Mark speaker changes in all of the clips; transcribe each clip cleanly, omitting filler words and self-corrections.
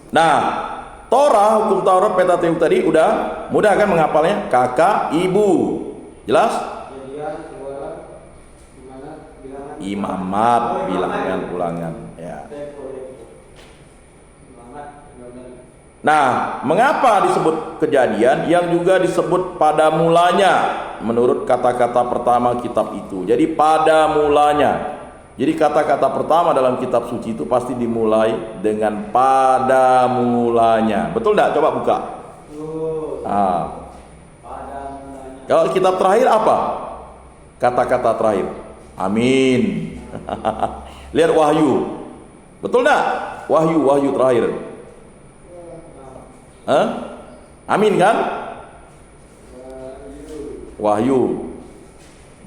Speaker 1: Nah, Torah, hukum Taurat, Pentateuch tadi udah mudah kan menghafalnya? Kakak, ibu. Jelas? Imamat, bilangan, ulangan. Ya. Nah, mengapa disebut kejadian yang juga disebut pada mulanya menurut kata-kata pertama kitab itu? Jadi pada mulanya. Jadi kata-kata pertama dalam kitab suci itu pasti dimulai dengan pada mulanya. Betul enggak? Coba buka. Kalau kitab terakhir apa? Kata-kata terakhir. Amin. Lihat Wahyu. Betul enggak? Wahyu terakhir. Amin kan? Wahyu.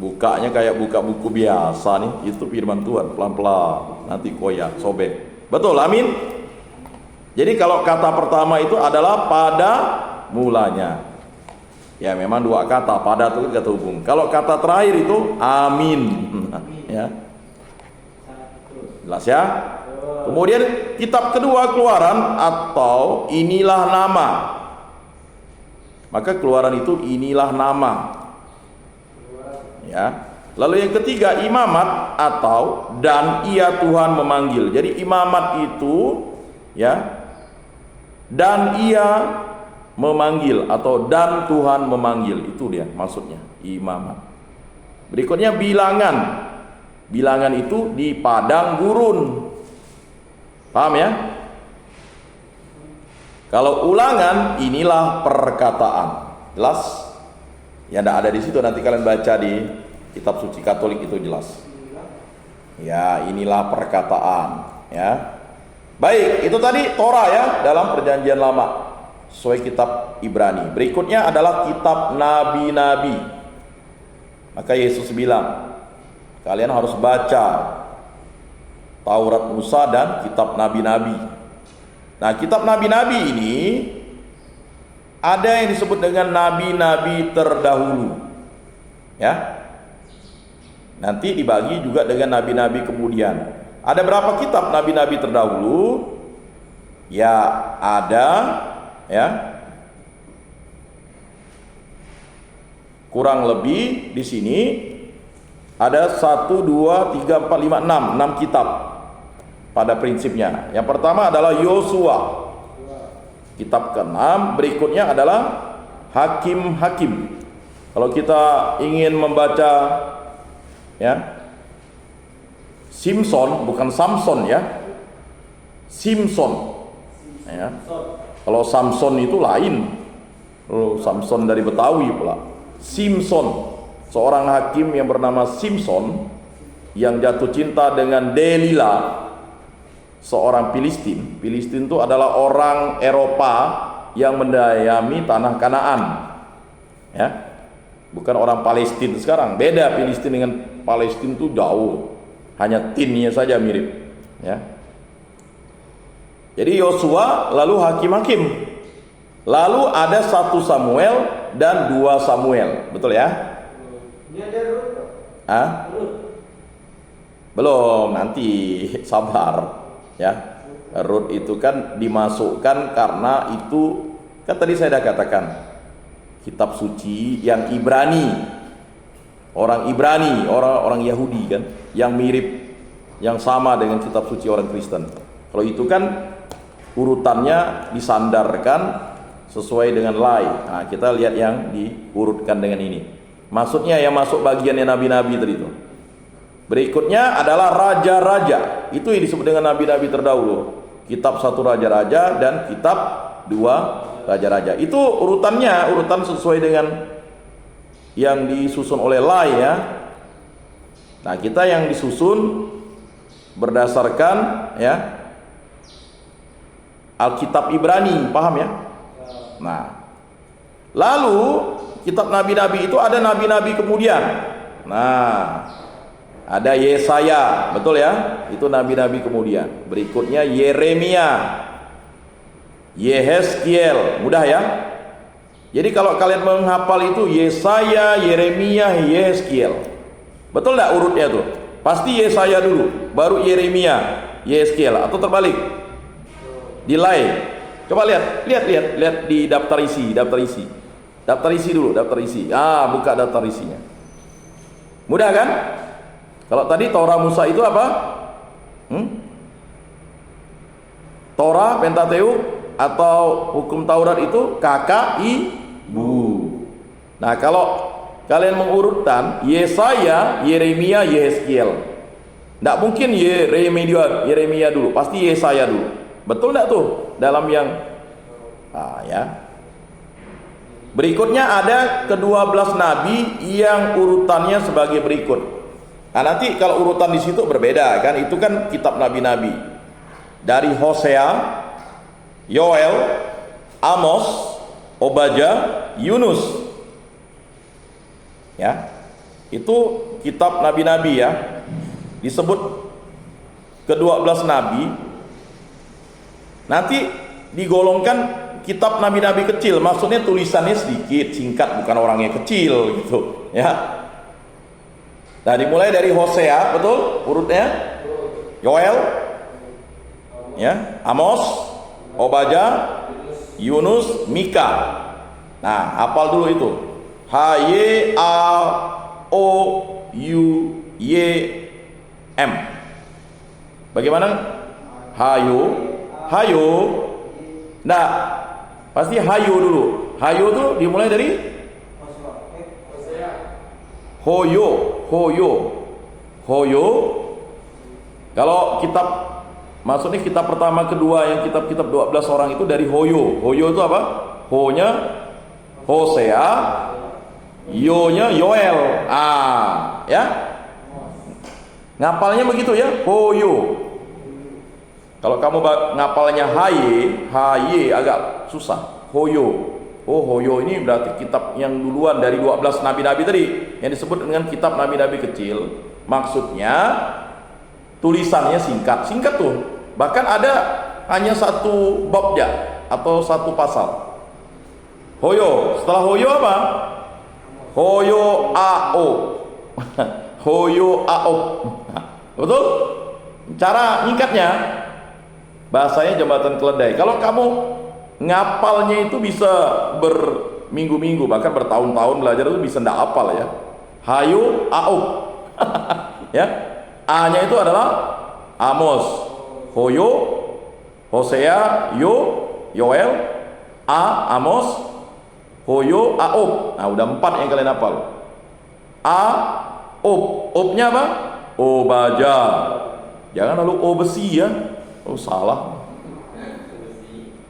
Speaker 1: Bukanya kayak buka buku biasa nih. Itu firman Tuhan. Pelan-pelan. Nanti koyak, sobek. Betul, amin. Jadi kalau kata pertama itu adalah pada mulanya. Ya memang dua kata. Pada itu kata hubung. Kalau kata terakhir itu amin. Ya. Jelas ya? Kemudian kitab kedua Keluaran atau inilah nama. Maka Keluaran itu inilah nama. Ya. Lalu yang ketiga imamat atau dan ia Tuhan memanggil. Jadi imamat itu ya dan ia memanggil atau dan Tuhan memanggil, itu dia maksudnya imamat. Berikutnya bilangan. Bilangan itu di padang gurun. Paham ya? Kalau ulangan inilah perkataan. Jelas? Ya tidak ada di situ, nanti kalian baca di kitab suci Katolik itu jelas. Ya, inilah perkataan, ya. Baik, itu tadi Torah ya dalam Perjanjian Lama sesuai kitab Ibrani. Berikutnya adalah kitab nabi-nabi. Maka Yesus bilang, kalian harus baca Taurat Musa dan kitab nabi-nabi. Nah, kitab nabi-nabi ini ada yang disebut dengan nabi-nabi terdahulu. Ya. Nanti dibagi juga dengan nabi-nabi kemudian. Ada berapa kitab nabi-nabi terdahulu? Ya, ada ya. Kurang lebih di sini ada 1, 2, 3, 4, 5, 6 kitab pada prinsipnya. Yang pertama adalah Yosua. Kitab ke-6, berikutnya adalah Hakim-Hakim. Kalau kita ingin membaca ya Simpson, bukan Samson ya. Simpson. Ya. Kalau Samson itu lain. Samson dari Betawi pula. Simpson, seorang hakim yang bernama Simpson yang jatuh cinta dengan Delila, seorang Filistin. Filistin itu adalah orang Eropa yang mendiami tanah Kanaan. Ya. Bukan orang Palestina sekarang. Beda Filistin dengan Palestina itu jauh. Hanya tinnya saja mirip, ya. Jadi Yosua, lalu Hakim-Hakim. Lalu ada 1 Samuel dan 2 Samuel. Betul ya? Belum, nanti sabar. Ya, Rut itu kan dimasukkan karena itu kan tadi saya sudah katakan kitab suci yang Ibrani, orang Ibrani, orang Yahudi kan, yang mirip, yang sama dengan kitab suci orang Kristen. Kalau itu kan urutannya disandarkan sesuai dengan lay. Nah, kita lihat yang diurutkan dengan ini. Maksudnya yang masuk bagiannya nabi-nabi tadi itu. Berikutnya adalah raja-raja. Itu yang disebut dengan nabi-nabi terdahulu. Kitab 1 Raja-Raja dan kitab 2 Raja-Raja. Itu urutannya, urutan sesuai dengan yang disusun oleh lay ya. Nah, kita yang disusun berdasarkan ya Alkitab Ibrani, paham ya? Nah, lalu kitab nabi-nabi itu ada nabi-nabi kemudian. Nah, ada Yesaya, betul ya? Itu nabi-nabi kemudian. Berikutnya Yeremia, Yehezkiel, mudah ya? Jadi kalau kalian menghafal itu Yesaya, Yeremia, Yehezkiel. Betul enggak urutnya tuh? Pasti Yesaya dulu, baru Yeremia, Yehezkiel, atau terbalik? Delay. Coba lihat di daftar isi. Daftar isi dulu, daftar isi. Buka daftar isinya. Mudah kan? Kalau tadi Torah Musa itu apa? Torah, Pentateuk, atau hukum Taurat itu kakak ibu. Nah, kalau kalian mengurutkan Yesaya, Yeremia, Yehezkiel, tidak mungkin Yeremia dulu, pasti Yesaya dulu. Betul tidak tuh? Dalam yang ya. Berikutnya ada ke-12 nabi yang urutannya sebagai berikut. Nah, nanti kalau urutan di situ berbeda kan, itu kan kitab nabi-nabi. Dari Hosea, Yoel, Amos, Obadja, Yunus. Ya. Itu kitab nabi-nabi ya. Disebut ke-12 nabi. Nanti digolongkan kitab nabi-nabi kecil, maksudnya tulisannya sedikit, singkat, bukan orangnya kecil gitu ya. Nah, dimulai dari Hosea, betul urutnya? Yoel, ya, Amos, Obadja, Yunus, Mika. Nah, hafal dulu itu. H-Y-A-O-U-Y-M. Bagaimana? Hayo. Nah, pasti hayo dulu. Hayo itu dimulai dari Hoyo. Kalau kitab, maksudnya kitab pertama, kedua, yang kitab-kitab 12 orang itu dari Hoyo. Hoyo itu apa? Ho-nya Hosea, Yo-nya Yoel. Ya. Ngapalnya begitu ya, Hoyo. Kalau kamu ngapalnya Haye agak susah. Hoyo. Oh, Hoyo ini berarti kitab yang duluan dari 12 nabi-nabi tadi, yang disebut dengan kitab nabi-nabi kecil. Maksudnya tulisannya singkat tuh. Bahkan ada hanya satu bab ya, atau satu pasal. Hoyo. Setelah Hoyo apa? Hoyo AO. Hoyo AO. Betul? Cara nyingkatnya bahasanya jembatan keledai. Kalau kamu ngapalnya itu bisa berminggu-minggu, bahkan bertahun-tahun belajar itu bisa ndak hafal ya. Hayo AO. Ya. A-nya itu adalah Amos, Hoyo, Hosea, Yoel, Amos, Hoyo, Aob. Nah, udah 4 yang kalian hafal. Ob-nya apa? Obadja. Jangan lalu O besi ya. Oh, salah.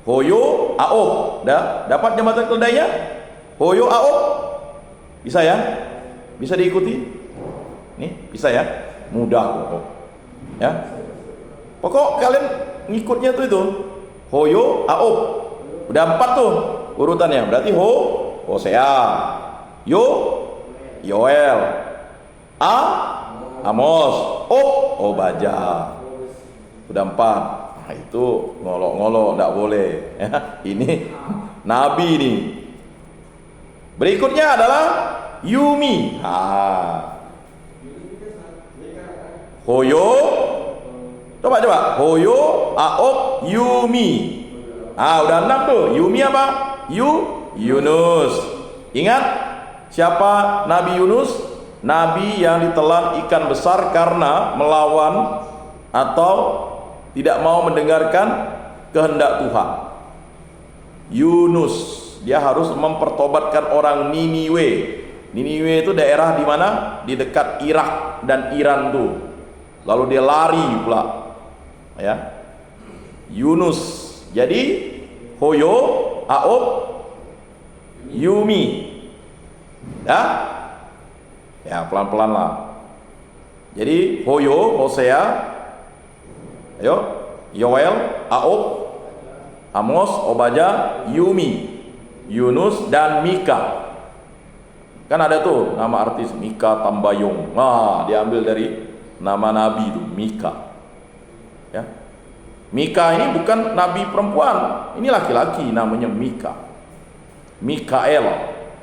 Speaker 1: Hoyo, Aob. Dapat jembatan keledainya? Hoyo, Aob. Bisa ya? Bisa diikuti? Nih, bisa ya? Mudah kok. Ya. Pokok kalian ngikutnya tuh itu. Hoyo, Aob. Udah 4 tuh urutannya. Berarti Hosea, Yoel, Amos, Obadja. Udah 4. Nah, itu ngolok-ngolok, enggak boleh ya. Ini nabi nih. Berikutnya adalah Yumi. Hoyo. Coba. Hoyo, Aob, Yumi. Udah 6 tuh. Yumi apa? Yunus. Ingat siapa Nabi Yunus? Nabi yang ditelan ikan besar karena melawan atau tidak mau mendengarkan kehendak Tuhan. Yunus, dia harus mempertobatkan orang Niniwe. Niniwe itu daerah di mana? Di dekat Irak dan Iran tuh. Lalu dia lari pula. Ya. Yunus. Jadi Hoyo, Aob, Yumi. Ya, pelan-pelan lah. Jadi Hoyo, Hosea, Yoel, Aob, Amos, Obadja, Yumi, Yunus, dan Mika. Kan ada tuh nama artis Mika Tambayong. Diambil dari nama nabi itu, Mika. Ya. Mika ini bukan nabi perempuan, ini laki-laki, namanya Mika. Mikael.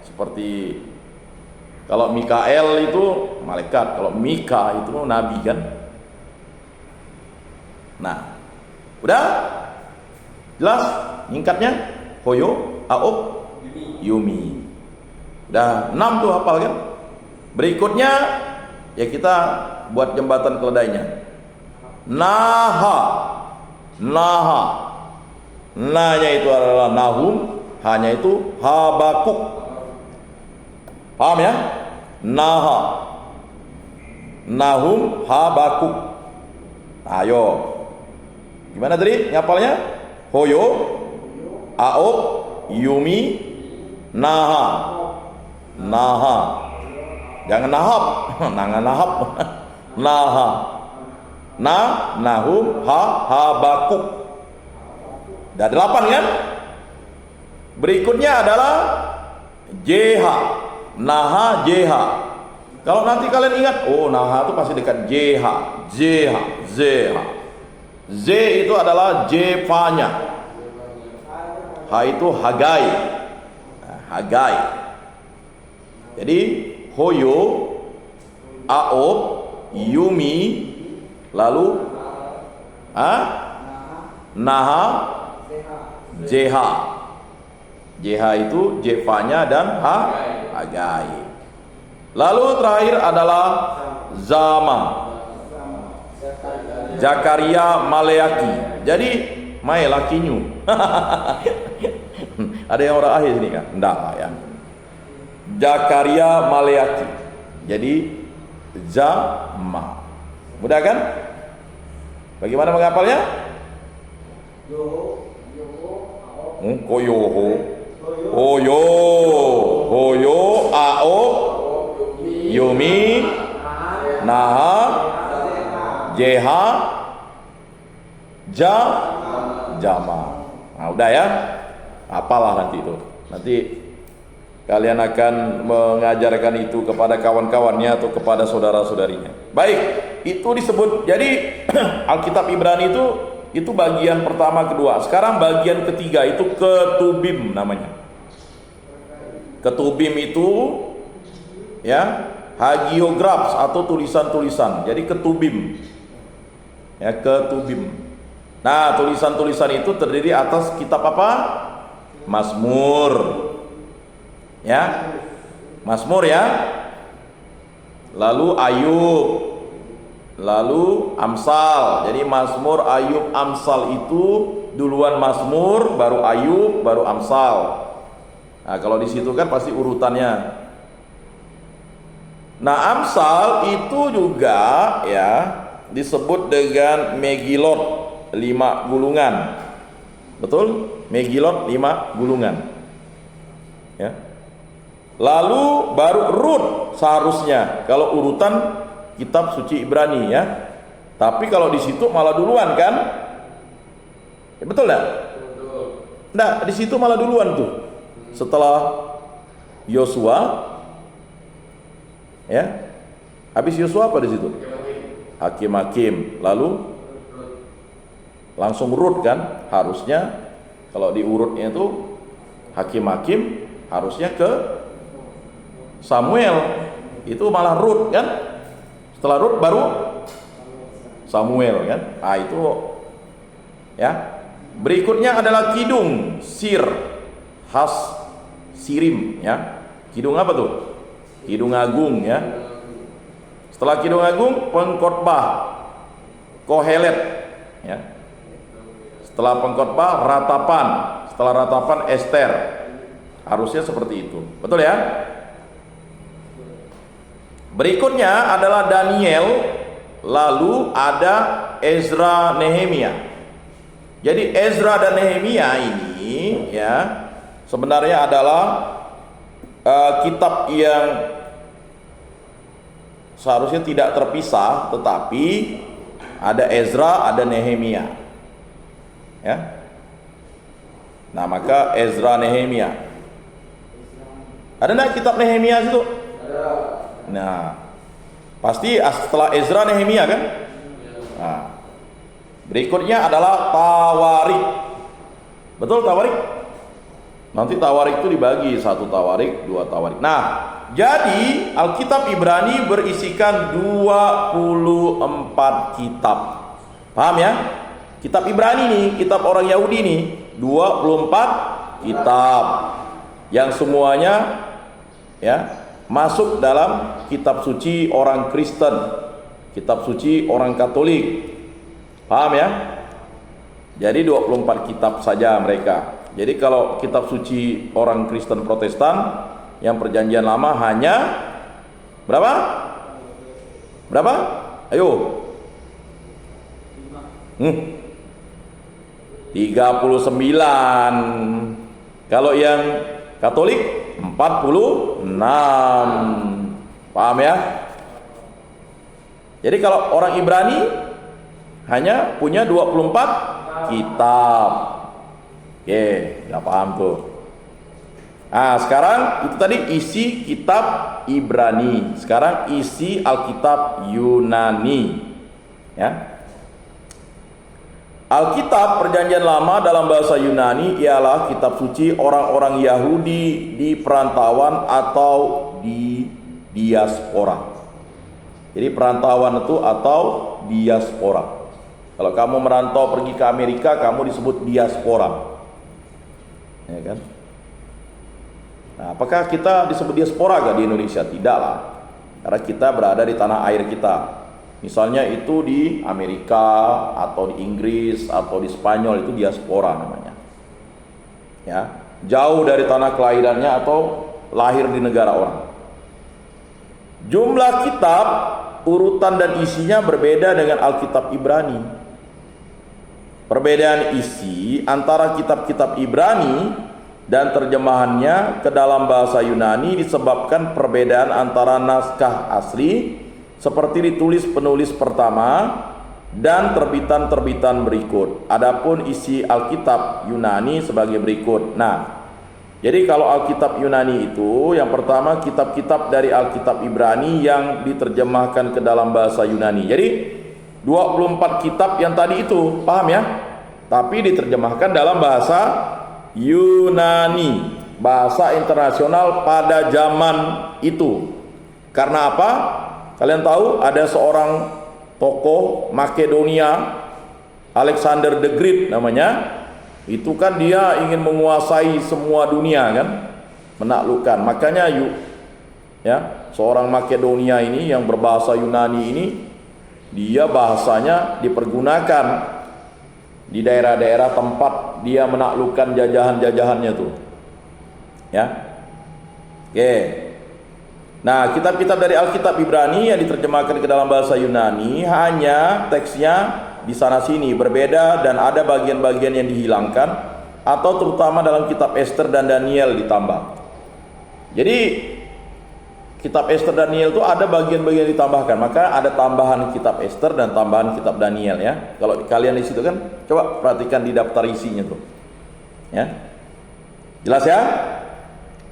Speaker 1: Seperti kalau Mikael itu malaikat, kalau Mika itu nabi kan. Nah, udah Jelas? Nyingkatnya Hoyo, Aop, Yumi. Udah 6 tuh hafal kan? Berikutnya ya kita buat jembatan keledainya. Naha. Naha. Nanya itu adalah Nahum, hanya itu Habakuk. Paham ya? Naha. Nahum, Habakuk. Ayo. Gimana tadi ngapalnya? Hoyo, Aop, Yumi, Naha. Naha. Jangan nahab. Jangan nahab. Naha. Nahum, Habakuk. Ada 8 kan? Berikutnya adalah JH. Naha, JH. Kalau nanti kalian ingat, oh Naha itu pasti dekat JH. JH, ZH. Z itu adalah Jevanya. H itu Hagai. Hagai. Jadi Hoyo, Aop, Yumi, lalu Naha, JH. JH itu Jevanya dan Hagai. Lalu terakhir adalah Zama, Zakaria, Maleaki. Jadi Maleakinyu. Ada yang orang akhir sini kan? Enggak ya. Zakaria, Maleaki. Jadi Zama. Mudah kan? Bagaimana menghafalnya? Koyoho, Hoyo, Hoyo, Ao, Yumi, Naha, Jeha, Jama. Nah, udah ya. Apalah nanti itu. Nanti kalian akan mengajarkan itu kepada kawan-kawannya atau kepada saudara-saudarinya. Baik, itu disebut. Jadi Alkitab Ibrani itu bagian pertama, kedua. Sekarang bagian ketiga itu ketubim namanya. Ketubim itu ya hagiografs atau tulisan-tulisan. Jadi ketubim. Ya, ketubim. Nah, tulisan-tulisan itu terdiri atas kitab apa? Mazmur. Ya. Mazmur ya. Lalu Ayub. Lalu Amsal. Jadi Mazmur, Ayub, Amsal itu duluan Mazmur, baru Ayub, baru Amsal. Nah, kalau di situ kan pasti urutannya. Nah, Amsal itu juga ya disebut dengan Megilot, 5 gulungan. Betul? Megilot 5 gulungan. Ya. Lalu baru Rut seharusnya kalau urutan kitab suci Ibrani ya. Tapi kalau di situ malah duluan kan? Ya, betul enggak? Betul. Nah, di situ malah duluan tuh. Setelah Yosua ya. Habis Yosua apa di situ? Hakim-hakim. Lalu langsung Rut kan? Harusnya kalau diurutnya itu Hakim-hakim harusnya ke Samuel. Itu malah Rut kan? Setelah Rut baru Samuel kan? Ah itu ya. Berikutnya adalah Kidung, Sir, Has, Sirim ya. Kidung apa tuh? Kidung Agung ya. Setelah Kidung Agung Pengkhotbah, Kohelet ya. Setelah Pengkhotbah Ratapan, setelah Ratapan Ester. Harusnya seperti itu. Betul ya? Berikutnya adalah Daniel, lalu ada Ezra, Nehemia. Jadi Ezra dan Nehemia ini ya sebenarnya adalah kitab yang seharusnya tidak terpisah, tetapi ada Ezra, ada Nehemia. Ya. Nah, maka Ezra, Nehemia. Ada enggak kitab Nehemia situ? Ada. Nah, pasti setelah Ezra, Nehemia kan? Nah, berikutnya adalah Tawarik. Betul Tawarik? Nanti Tawarik itu dibagi 1 Tawarik, 2 Tawarik. Nah, jadi Alkitab Ibrani berisikan 24 kitab. Paham ya? Kitab Ibrani nih, kitab orang Yahudi nih, 24 kitab yang semuanya ya masuk dalam kitab suci orang Kristen, kitab suci orang Katolik. Paham ya? Jadi 24 kitab saja mereka. Jadi kalau kitab suci orang Kristen Protestan yang perjanjian lama hanya berapa? Berapa? Ayo. 39. Kalau yang Katolik 46. Paham ya? Jadi kalau orang Ibrani hanya punya 24 kitab. Oke, nggak paham tuh. Nah, sekarang itu tadi isi kitab Ibrani. Sekarang isi Alkitab Yunani. Ya. Alkitab Perjanjian Lama dalam bahasa Yunani ialah kitab suci orang-orang Yahudi di perantauan atau di diaspora. Jadi perantauan itu atau diaspora. Kalau kamu merantau pergi ke Amerika, kamu disebut diaspora. Ya kan? Nah, apakah kita disebut diaspora gak di Indonesia? Tidaklah. Karena kita berada di tanah air kita. Misalnya itu di Amerika atau di Inggris atau di Spanyol, itu diaspora namanya. Ya, jauh dari tanah kelahirannya atau lahir di negara orang. Jumlah kitab, urutan dan isinya berbeda dengan Alkitab Ibrani. Perbedaan isi antara kitab-kitab Ibrani dan terjemahannya ke dalam bahasa Yunani disebabkan perbedaan antara naskah asli seperti ditulis penulis pertama dan terbitan-terbitan berikut. Adapun isi Alkitab Yunani sebagai berikut. Nah, jadi kalau Alkitab Yunani itu yang pertama kitab-kitab dari Alkitab Ibrani yang diterjemahkan ke dalam bahasa Yunani. Jadi 24 kitab yang tadi itu, paham ya? Tapi diterjemahkan dalam bahasa Yunani, bahasa internasional pada zaman itu. Karena apa? Kalian tahu ada seorang tokoh Makedonia, Alexander the Great namanya. Itu kan dia ingin menguasai semua dunia kan, menaklukkan. Makanya ya, seorang Makedonia ini yang berbahasa Yunani ini, dia bahasanya dipergunakan di daerah-daerah tempat dia menaklukkan jajahan-jajahannya tuh. Ya. Oke. Nah, kitab-kitab dari Alkitab Ibrani yang diterjemahkan ke dalam bahasa Yunani hanya teksnya di sana sini berbeda dan ada bagian-bagian yang dihilangkan atau terutama dalam kitab Esther dan Daniel ditambah. Jadi kitab Esther dan Daniel itu ada bagian-bagian ditambahkan, maka ada tambahan kitab Esther dan tambahan kitab Daniel ya. Kalau kalian di situ kan coba perhatikan di daftar isinya tuh. Ya. Jelas ya?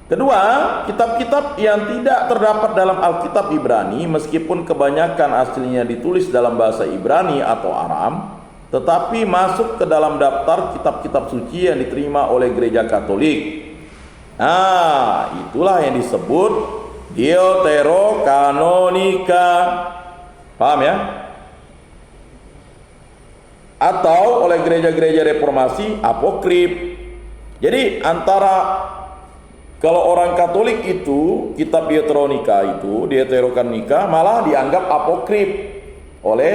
Speaker 1: Kedua, kitab-kitab yang tidak terdapat dalam Alkitab Ibrani meskipun kebanyakan aslinya ditulis dalam bahasa Ibrani atau Aram, tetapi masuk ke dalam daftar kitab-kitab suci yang diterima oleh gereja Katolik. Nah, itulah yang disebut Deuterokanonika. Paham ya? Atau oleh gereja-gereja reformasi apokrif. Jadi antara kalau orang Katolik itu kitab Deuterokanonika malah dianggap apokrif oleh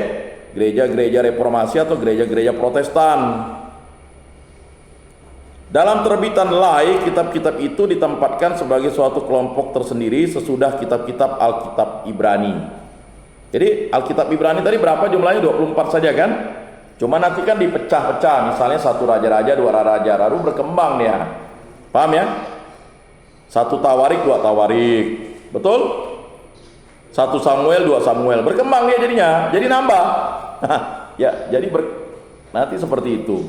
Speaker 1: gereja-gereja reformasi atau gereja-gereja Protestan. Dalam terbitan lain, kitab-kitab itu ditempatkan sebagai suatu kelompok tersendiri sesudah kitab-kitab Alkitab Ibrani. Jadi Alkitab Ibrani tadi berapa jumlahnya? 24 saja kan? Cuma nanti kan dipecah-pecah, misalnya satu raja-raja, dua raja, lalu berkembang dia. Paham ya? Satu Tawarik, dua Tawarik, betul? Satu Samuel, dua Samuel, berkembang dia jadinya, jadi nambah. Ya, jadi nanti seperti itu.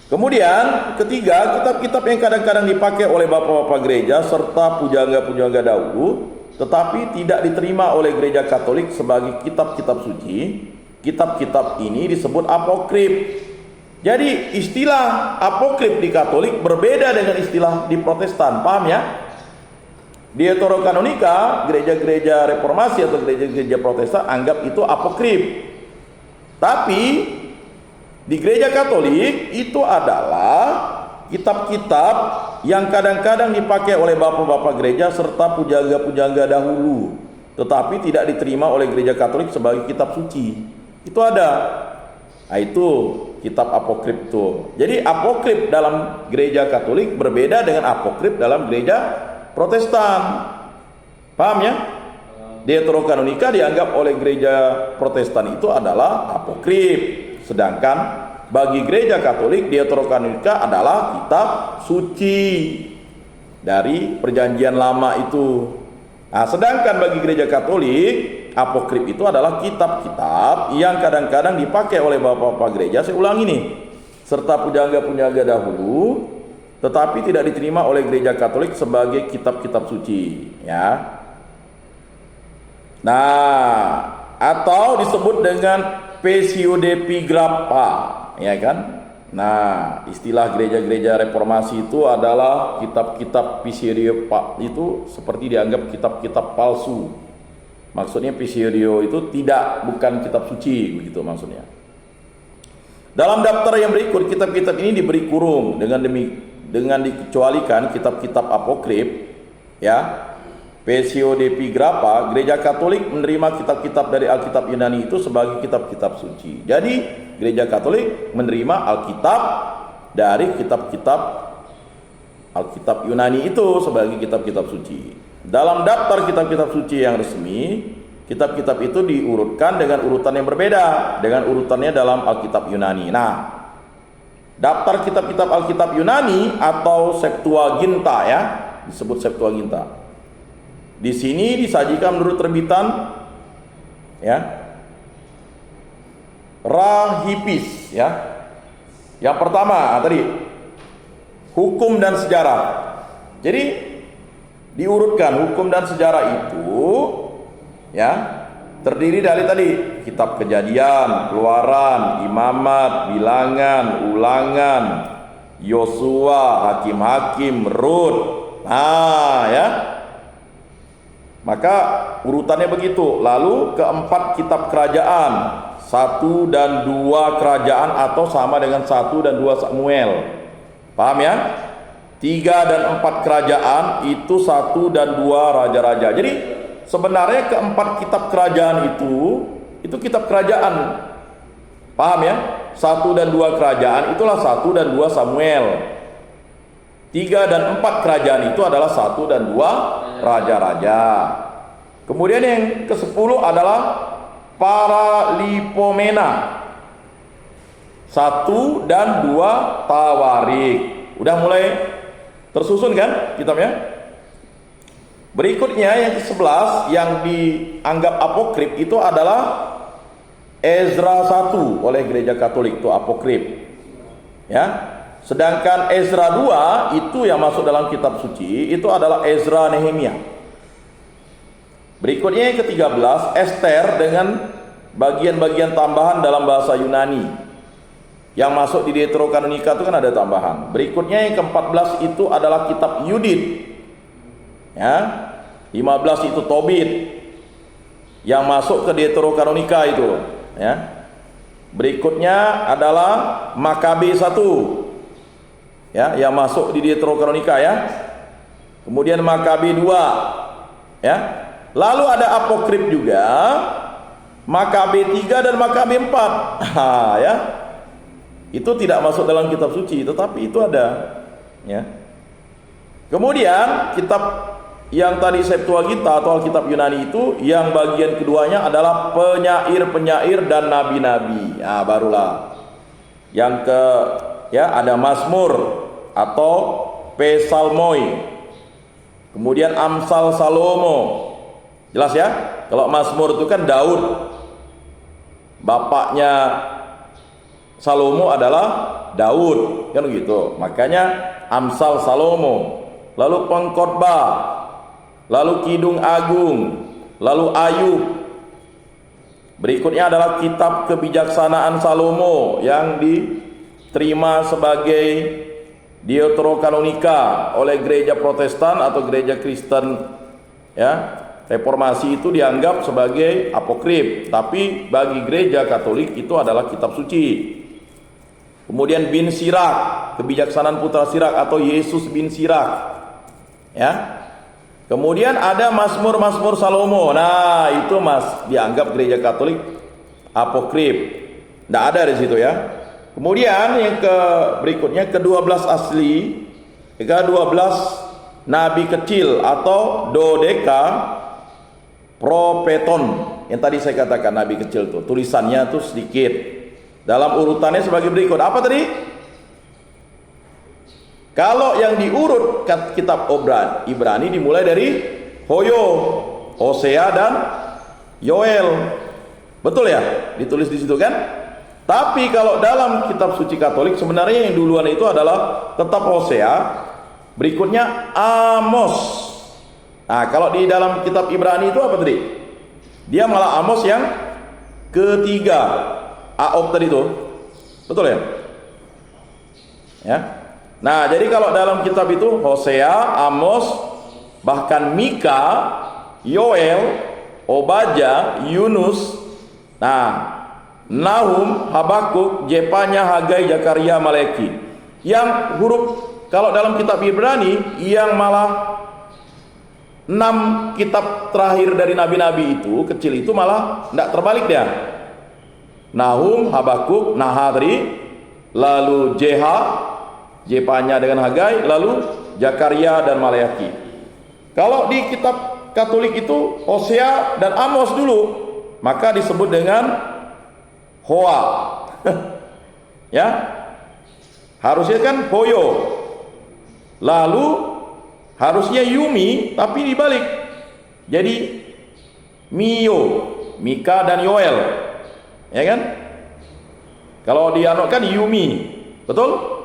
Speaker 1: Kemudian ketiga, kitab-kitab yang kadang-kadang dipakai oleh bapak-bapak gereja serta pujangga-pujangga dahulu, tetapi tidak diterima oleh gereja Katolik sebagai kitab-kitab suci. Kitab-kitab ini disebut apokrif. Jadi istilah apokrif di Katolik berbeda dengan istilah di Protestan, paham ya? Deuterokanonika, gereja-gereja reformasi atau gereja-gereja Protestan anggap itu apokrif. Tapi Di gereja Katolik itu adalah kitab-kitab yang kadang-kadang dipakai oleh bapak-bapak gereja serta pujangga-pujangga dahulu, tetapi tidak diterima oleh gereja Katolik sebagai kitab suci. Itu ada. Nah, itu kitab apokrif itu. Jadi apokrif dalam gereja Katolik berbeda dengan apokrif dalam gereja Protestan. Paham ya? Deuterokanonika dianggap oleh gereja Protestan itu adalah apokrif. Sedangkan bagi gereja Katolik Deuterokanonika adalah kitab suci dari perjanjian lama itu. Nah, sedangkan bagi gereja Katolik apokrif itu adalah kitab-kitab yang kadang-kadang dipakai oleh bapak-bapak gereja, saya ulangi nih, serta pujangga-pujangga dahulu, tetapi tidak diterima oleh gereja Katolik sebagai kitab-kitab suci, ya. Nah, atau disebut dengan Pseudepigrapha, ya kan? Nah, istilah gereja-gereja reformasi itu adalah kitab-kitab Pseudepigrapha itu seperti dianggap kitab-kitab palsu. Maksudnya Pseudo itu bukan kitab suci, begitu maksudnya. Dalam daftar yang berikut, kitab-kitab ini diberi kurung dengan dikecualikan kitab-kitab apokrif, ya. Pseudepigrapha, gereja Katolik menerima kitab-kitab dari Alkitab Yunani itu sebagai kitab-kitab suci. Jadi, gereja Katolik menerima Alkitab dari kitab-kitab Alkitab Yunani itu sebagai kitab-kitab suci. Dalam daftar kitab-kitab suci yang resmi, kitab-kitab itu diurutkan dengan urutan yang berbeda dengan urutannya dalam Alkitab Yunani. Nah, daftar kitab-kitab Alkitab Yunani atau Septuaginta, ya, disebut Septuaginta. Di sini disajikan menurut terbitan, ya, Rahipis, ya. Yang pertama tadi hukum dan sejarah. Jadi diurutkan hukum dan sejarah itu, ya, terdiri dari tadi kitab Kejadian, Keluaran, Imamat, Bilangan, Ulangan, Yosua, Hakim-hakim, Rut. Nah, ya. Maka urutannya begitu. Lalu keempat kitab kerajaan, 1 dan 2 kerajaan atau sama dengan 1 dan 2 Samuel. Paham ya? 3 dan 4 kerajaan itu 1 dan 2 raja-raja. Jadi sebenarnya keempat kitab kerajaan itu kitab kerajaan. Paham ya? 1 dan 2 kerajaan itulah 1 dan 2 Samuel. 3 dan 4 kerajaan itu adalah 1 dan 2 raja-raja. Kemudian yang ke-10 adalah Paralipomena, 1 dan 2 Tawarik. Udah mulai tersusun kan kitabnya? Berikutnya yang ke-11 yang dianggap apokrif itu adalah Ezra 1 oleh gereja Katolik, itu apokrif. Ya. Sedangkan Ezra 2 itu yang masuk dalam kitab suci itu adalah Ezra Nehemia. Berikutnya yang ke-13 Ester dengan bagian-bagian tambahan dalam bahasa Yunani. Yang masuk di Deuterokanonika itu kan ada tambahan. Berikutnya yang ke-14 itu adalah kitab Yudit. Ya. 15 itu Tobit. Yang masuk ke Deuterokanonika itu, ya. Berikutnya adalah Makabe 1. Ya, yang masuk di Deuterokanonika, ya. Kemudian Makabe 2, ya. Lalu ada apokrif juga, Makabe 3 dan Makabe 4. Ya. Itu tidak masuk dalam kitab suci, tetapi itu ada, ya. Kemudian kitab yang tadi Septuaginta atau Alkitab Yunani itu yang bagian keduanya adalah penyair-penyair dan nabi-nabi. Ya, barulah. Yang ada Mazmur atau Pesalmoi. Kemudian Amsal Salomo. Jelas ya? Kalau Mazmur itu kan Daud. Bapaknya Salomo adalah Daud, kan begitu. Makanya Amsal Salomo. Lalu Pengkhotbah, lalu Kidung Agung, lalu Ayub. Berikutnya adalah kitab Kebijaksanaan Salomo yang diterima sebagai Deuterokanonika oleh gereja Protestan atau gereja Kristen, ya. Reformasi itu dianggap sebagai apokrif, tapi bagi gereja Katolik itu adalah kitab suci. Kemudian bin Sirak, kebijaksanaan putra Sirak atau Yesus bin Sirak. Ya. Kemudian ada Mazmur Salomo. Nah, itu dianggap gereja Katolik apokrif. Tidak ada di situ ya. Kemudian yang berikutnya ke-12 asli, ke-12 nabi kecil atau dodeka propeton. Yang tadi saya katakan nabi kecil tuh, tulisannya tuh sedikit. Dalam urutannya sebagai berikut. Apa tadi? Kalau yang diurut kitab Ibrani dimulai dari Hoyo, Hosea dan Yoel. Betul ya? Ditulis di situ kan? Tapi kalau dalam kitab suci Katolik sebenarnya yang duluan itu adalah tetap Hosea, berikutnya Amos. Nah, kalau di dalam kitab Ibrani itu apa tadi? Dia malah Amos yang ketiga. Aob tadi itu. Betul ya? Ya. Nah, jadi kalau dalam kitab itu Hosea, Amos, bahkan Mika, Yoel, Obadya, Yunus, Nahum, Habakuk, Jepanya, Hagai, Zakaria, Maleki. Yang huruf kalau dalam kitab Ibrani yang malah 6 kitab terakhir dari nabi-nabi itu kecil itu malah tidak terbalik dia. Nahum, Habakuk, Nahatri, lalu Jepanya dengan Hagai, lalu Zakaria dan Maleaki. Kalau di kitab Katolik itu Hosea dan Amos dulu, maka disebut dengan Hoa. Ya. Harusnya kan Hoyo. Lalu harusnya Yumi, tapi dibalik. Jadi Mio, Mika dan Yoel. Ya kan? Kalau dianutkan Yumi, betul?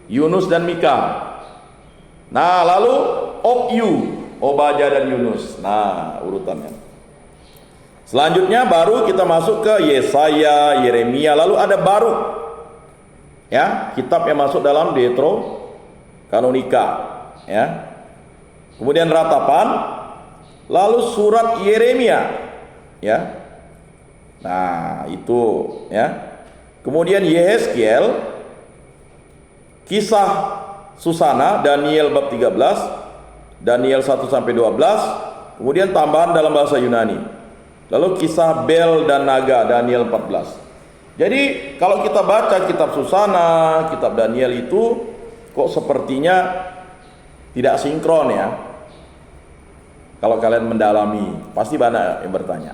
Speaker 1: Yunus dan Mika. Nah, lalu Obyu, Obadya dan Yunus. Nah, urutannya. Selanjutnya baru kita masuk ke Yesaya, Yeremia, lalu ada Baruk. Ya, kitab yang masuk dalam Deuterokanonika, ya. Kemudian Ratapan, lalu surat Yeremia, ya. Nah, itu ya. Kemudian Yehezkiel, Kisah Susana, Daniel bab 13, Daniel 1 sampai 12, kemudian tambahan dalam bahasa Yunani. Lalu Kisah Bel dan Naga, Daniel 14. Jadi, kalau kita baca kitab Susana, kitab Daniel itu kok sepertinya tidak sinkron ya. Kalau kalian mendalami, pasti banyak yang bertanya.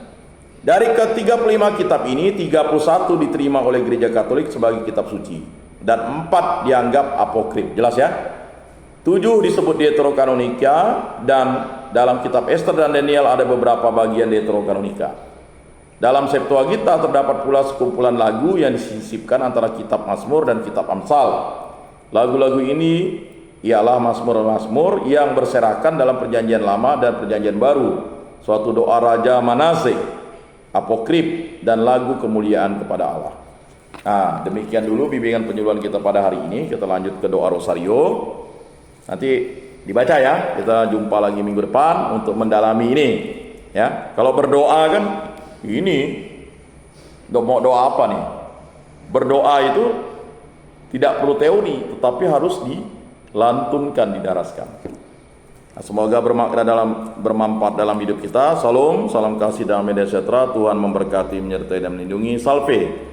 Speaker 1: Dari ke-35 kitab ini, 31 diterima oleh gereja Katolik sebagai kitab suci dan 4 dianggap apokrif. Jelas ya? 7 disebut Deuterokanonika, dan dalam kitab Ester dan Daniel ada beberapa bagian Deuterokanonika. Dalam Septuaginta terdapat pula sekumpulan lagu yang disisipkan antara kitab Mazmur dan kitab Amsal. Lagu-lagu ini ialah Mazmur-Mazmur yang berserakan dalam Perjanjian Lama dan Perjanjian Baru, suatu doa Raja Manase, apokrif, dan lagu kemuliaan kepada Allah. Nah, demikian dulu bimbingan penyuluhan kita pada hari ini. Kita lanjut ke doa Rosario. Nanti dibaca ya. Kita jumpa lagi minggu depan untuk mendalami ini. Ya, kalau berdoa kan ini mau doa apa nih? Berdoa itu tidak perlu teori, tetapi harus dilantunkan, didaraskan. Nah, semoga bermanfaat dalam hidup kita. Salam kasih damai dan sejahtera. Tuhan memberkati, menyertai dan melindungi. Salve.